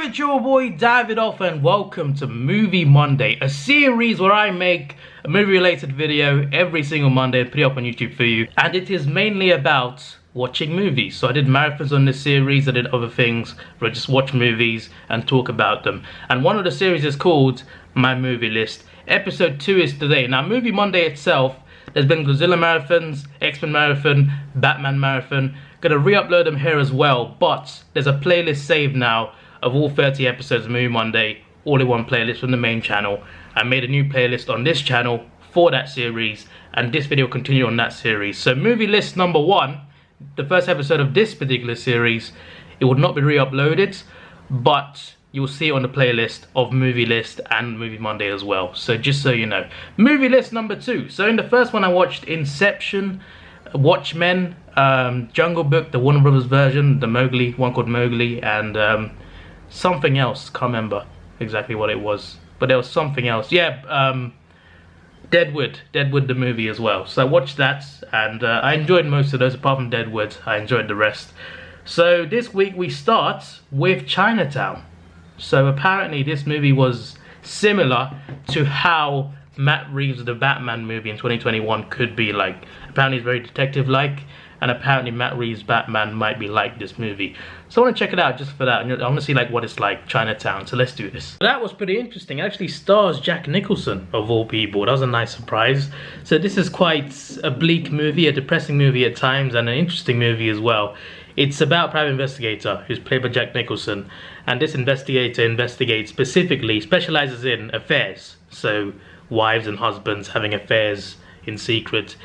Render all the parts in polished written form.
it's your boy Davidoff and welcome to Movie Monday, a series where I make a movie related video every single Monday and put it up on YouTube for you. And it is mainly about watching movies. So I did marathons on this series, I did other things where I just watch movies and talk about them. And one of the series is called My Movie List. Episode 2 is today. Now Movie Monday itself, there's been Godzilla marathons, X-Men marathon, Batman marathon. Gonna re-upload them here as well, but there's a playlist saved now of all 30 episodes of Movie Monday, all in one playlist from the main channel. I made a new playlist on this channel for that series, and this video will continue on that series. So movie list number 1, the first episode of this particular series, it would not be re-uploaded, but you'll see it on the playlist of Movie List and Movie Monday as well. So just so you know. Movie list number 2. So in the first one I watched Inception, Watchmen, Jungle Book, the Warner Brothers version, the Mowgli, one called Mowgli, and something else, can't remember exactly what it was, but there was something else. Yeah, Deadwood the movie as well. So I watched that and I enjoyed most of those apart from Deadwood. I enjoyed the rest. So this week we start with Chinatown. So apparently this movie was similar to how Matt Reeves' The Batman movie in 2021 could be like. Apparently it's very detective-like, and apparently Matt Reeves' Batman might be like this movie. So I want to check it out just for that. I want to see like what it's like, Chinatown. So let's do this. That was pretty interesting. It actually stars Jack Nicholson, of all people. That was a nice surprise. So this is quite a bleak movie, a depressing movie at times, and an interesting movie as well. It's about a private investigator who's played by Jack Nicholson, and this investigator investigates specifically, specializes in affairs. So wives and husbands having affairs in secret.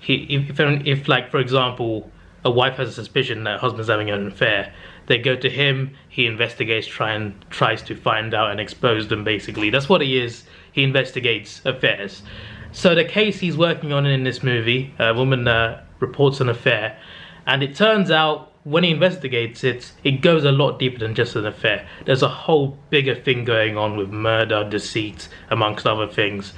If like for example a wife has a suspicion that her husband's having an affair, they go to him, he investigates, tries to find out and expose them. Basically that's what he is. He investigates affairs. So the case he's working on in this movie, a woman reports an affair, and it turns out when he investigates it, it goes a lot deeper than just an affair. There's a whole bigger thing going on with murder, deceit, amongst other things.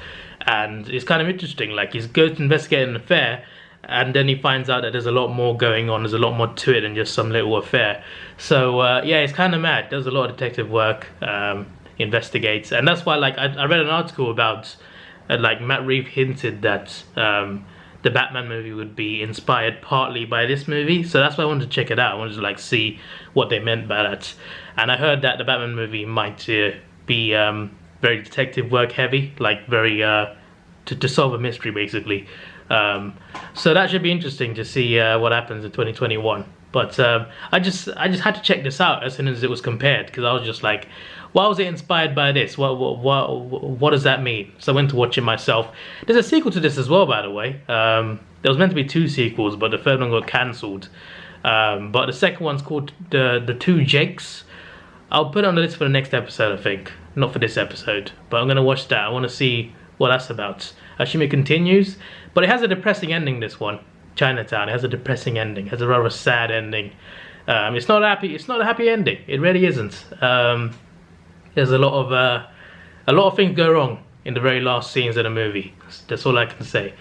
And it's kind of interesting, like he goes to investigate an affair and then he finds out that there's a lot more going on, there's a lot more to it than just some little affair. So yeah, it's kind of mad. Does a lot of detective work, investigates, and that's why like I read an article about like Matt Reeves hinted that the Batman movie would be inspired partly by this movie, so that's why I wanted to check it out. I wanted to like see what they meant by that, and I heard that the Batman movie might be very detective work heavy, like very to solve a mystery basically. So that should be interesting to see what happens in 2021. But I just had to check this out as soon as it was compared, because I was just like, why was it inspired by this? What does that mean? So I went to watch it myself. There's a sequel to this as well, by the way. There was meant to be 2 sequels, but the third one got cancelled. But the second one's called the Two Jakes. I'll put it on the list for the next episode, I think. Not for this episode, but I'm going to watch that. I want to see what that's about. I assume it continues, but it has a depressing ending, this one. Chinatown, it has a depressing ending. It has a rather sad ending. It's not happy. It's not a happy ending. It really isn't. There's a lot of things go wrong in the very last scenes of the movie. That's all I can say.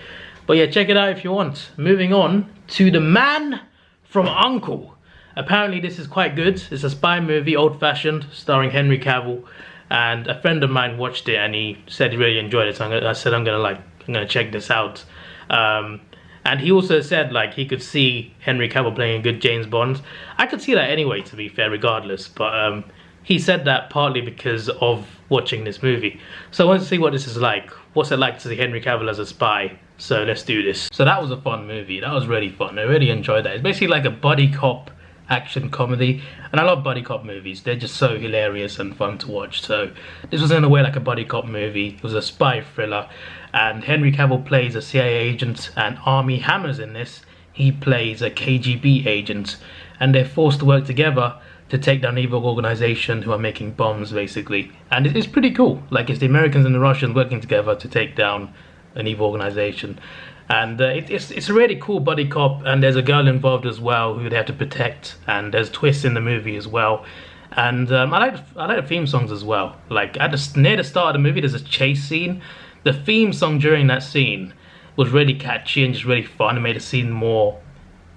But yeah, check it out if you want. Moving on to The Man from U.N.C.L.E. Apparently this is quite good. It's a spy movie, old-fashioned, starring Henry Cavill. And a friend of mine watched it and he said he really enjoyed it. So I said I'm gonna check this out. And he also said like he could see Henry Cavill playing a good James Bond. I could see that anyway, to be fair, regardless. But he said that partly because of watching this movie. So I want to see what this is like. What's it like to see Henry Cavill as a spy? So let's do this. So that was a fun movie. That was really fun. I really enjoyed that. It's basically like a buddy cop action comedy, and I love buddy cop movies. They're just so hilarious and fun to watch. So this was in a way like a buddy cop movie. It was a spy thriller, and Henry Cavill plays a CIA agent, and Armie Hammer's in this. He plays a KGB agent, and they're forced to work together to take down an evil organization who are making bombs basically. And it's pretty cool. Like it's the Americans and the Russians working together to take down an evil organization. And it's a really cool buddy cop, and there's a girl involved as well who they have to protect, and there's twists in the movie as well. And I like the theme songs as well. Like near the start of the movie there's a chase scene. The theme song during that scene was really catchy and just really fun. It made the scene more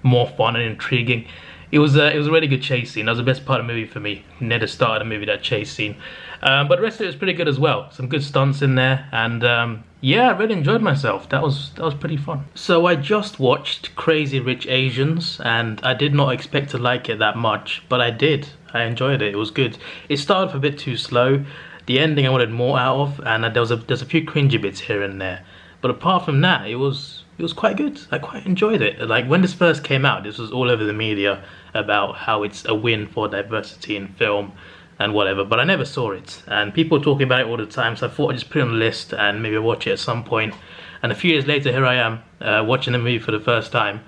fun and intriguing. it was a really good chase scene. That was the best part of the movie for me. Near the start of the movie, that chase scene. But the rest of it was pretty good as well. Some good stunts in there, and yeah, I really enjoyed myself. That was pretty fun. So I just watched Crazy Rich Asians, and I did not expect to like it that much, but I did. I enjoyed it. It was good. It started off a bit too slow. The ending I wanted more out of, and there's a few cringy bits here and there. But apart from that, it was quite good. I quite enjoyed it. Like when this first came out, this was all over the media about how it's a win for diversity in film and whatever, but I never saw it, and people were talking about it all the time, so I thought I'd just put it on the list and maybe watch it at some point. And a few years later, here I am watching the movie for the first time,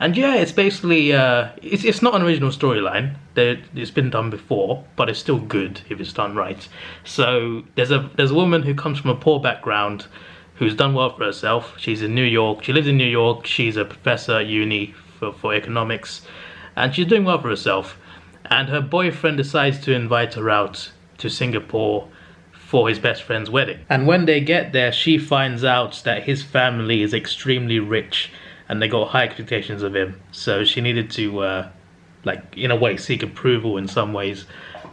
and yeah, it's basically it's not an original storyline. It's been done before, but it's still good if it's done right. So there's a woman who comes from a poor background who's done well for herself. She's in New York. She lives in New York. She's a professor at uni for economics, and she's doing well for herself. And her boyfriend decides to invite her out to Singapore for his best friend's wedding. And when they get there, she finds out that his family is extremely rich and they got high expectations of him. So she needed to, like, in a way, seek approval in some ways.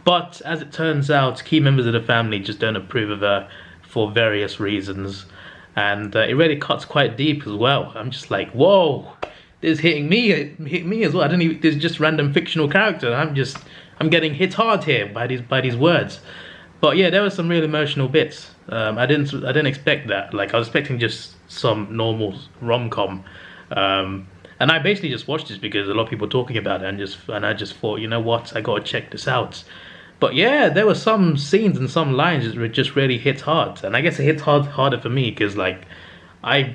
But as it turns out, key members of the family just don't approve of her for various reasons. And it really cuts quite deep as well. I'm just like, whoa, this is hitting me as well. I don't even, there's just random fictional character. I'm getting hit hard here by these words. But yeah, there were some real emotional bits. I didn't expect that. Like I was expecting just some normal rom-com. And I basically just watched this because a lot of people were talking about it, and I just thought, you know what, I gotta check this out. But yeah, there were some scenes and some lines that just really hit hard, and I guess it hit harder for me because like I'm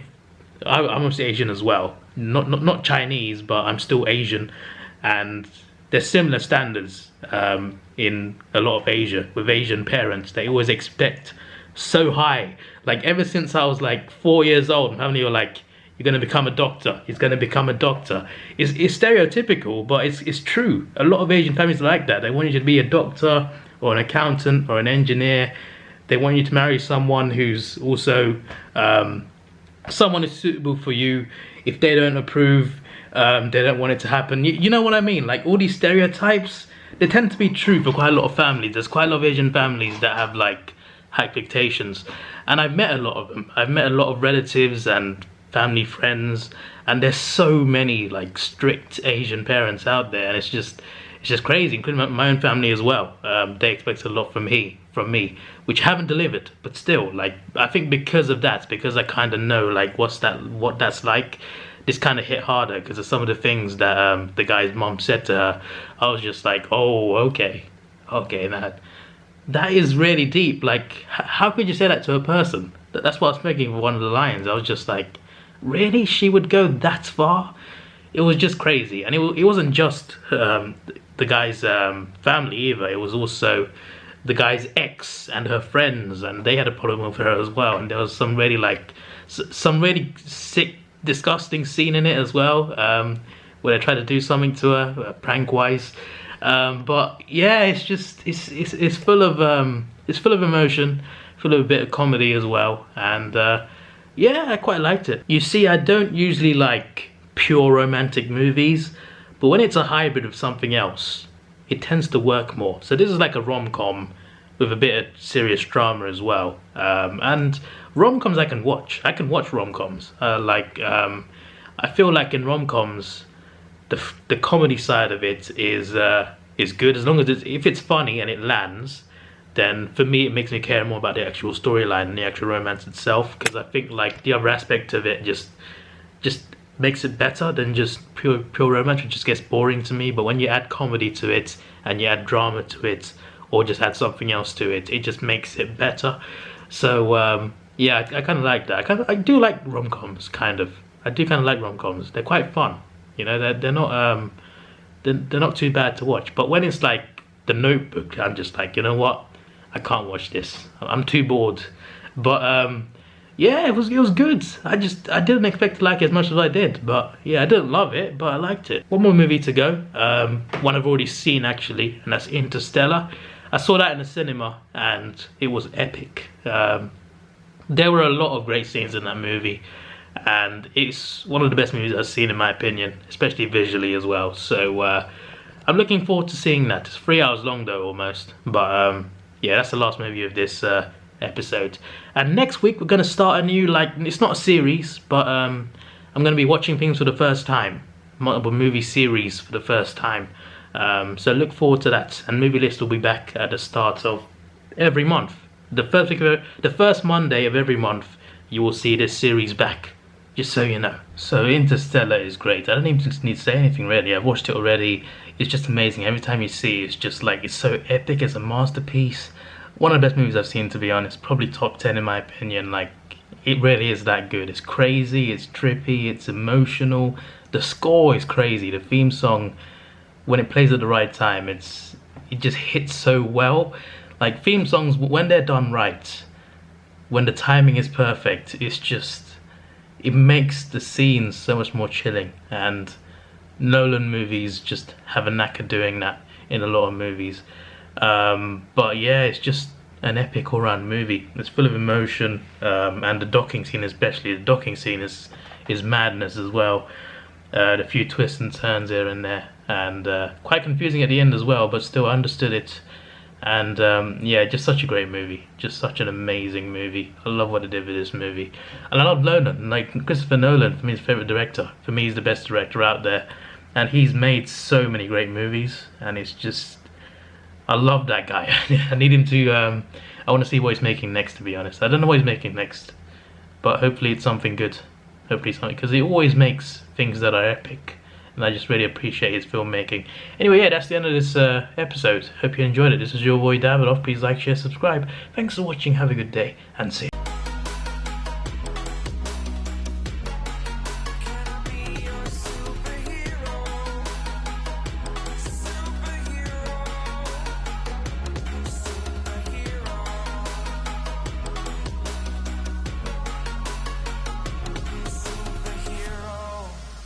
obviously Asian as well, not Chinese, but I'm still Asian, and there's similar standards in a lot of Asia with Asian parents. They always expect so high. Like ever since I was like 4 years old, my family were like, "You're gonna become a doctor. He's gonna become a doctor." It's stereotypical, but it's true. A lot of Asian families are like that. They want you to be a doctor or an accountant or an engineer. They want you to marry someone who's also someone who's suitable for you. If they don't approve, they don't want it to happen. You know what I mean? Like all these stereotypes, they tend to be true for quite a lot of families. There's quite a lot of Asian families that have like high expectations, and I've met a lot of them. I've met a lot of relatives and family friends, and there's so many like strict Asian parents out there, and it's just crazy, including my own family as well. They expect a lot from me, which I haven't delivered, but still, like I think because of that, because I kind of know like what that's like, this kind of hit harder because of some of the things that the guy's mom said to her. I was just like, oh, okay, that is really deep. Like how could you say that to a person? That's what I was thinking of one of the lines. I was just like, really? She would go that far? It was just crazy. And it wasn't just the guy's family either. It was also the guy's ex and her friends, and they had a problem with her as well. And there was some really like some really sick, disgusting scene in it as well, where they tried to do something to her prank wise. But yeah, it's full of emotion, full of a bit of comedy as well, and yeah, I quite liked it. You see, I don't usually like pure romantic movies, but when it's a hybrid of something else, it tends to work more. So this is like a rom-com with a bit of serious drama as well. And rom-coms I can watch. I can watch rom-coms. I feel like in rom-coms, the comedy side of it is good, as long as if it's funny and it lands. Then for me it makes me care more about the actual storyline and the actual romance itself, because I think like the other aspect of it just makes it better than just pure romance, which just gets boring to me. But when you add comedy to it and you add drama to it, or just add something else to it, it just makes it better. So yeah, I kind of like that. I do like rom-coms, kind of. I do kind of like rom-coms. They're quite fun, you know. They're not too bad to watch. But when it's like The Notebook, I'm just like, you know what? I can't watch this. I'm too bored. But yeah, it was good. I didn't expect to like it as much as I did. But yeah, I didn't love it, but I liked it. One more movie to go. One I've already seen actually, and that's Interstellar. I saw that in the cinema, and it was epic. There were a lot of great scenes in that movie, and it's one of the best movies I've seen in my opinion, especially visually as well. So I'm looking forward to seeing that. It's 3 hours long though, almost. But yeah, that's the last movie of this episode. And next week we're gonna start a new, like, it's not a series, but I'm gonna be watching things for the first time, multiple movie series for the first time. So look forward to that. And Movie List will be back at the start of every month. The first Monday of every month, you will see this series back. Just so you know. So Interstellar is great. I don't even need to say anything really. I've watched it already. It's just amazing. Every time you see it, it's just like, it's so epic. It's a masterpiece. One of the best movies I've seen, to be honest. Probably top 10 in my opinion. Like, it really is that good. It's crazy, it's trippy, it's emotional. The score is crazy. The theme song, when it plays at the right time, it just hits so well. Like, theme songs, when they're done right, when the timing is perfect, it's just, it makes the scenes so much more chilling. And Nolan movies just have a knack of doing that in a lot of movies. But yeah, it's just an epic all-round movie. It's full of emotion, and the docking scene especially. The docking scene is madness as well. A few twists and turns here and there, and quite confusing at the end as well, but still understood it. And yeah, just such a great movie. Just such an amazing movie. I love what they did with this movie. And I love Nolan. Like, Christopher Nolan, for me, is my favourite director. For me, he's the best director out there. And he's made so many great movies. And it's just, I love that guy. I need him to, I want to see what he's making next, to be honest. I don't know what he's making next, but hopefully it's something good. Hopefully something, because he always makes things that are epic, and I just really appreciate his filmmaking. Anyway, yeah, that's the end of this episode. Hope you enjoyed it. This is your boy Davidoff. Please like, share, subscribe. Thanks for watching. Have a good day, and see you.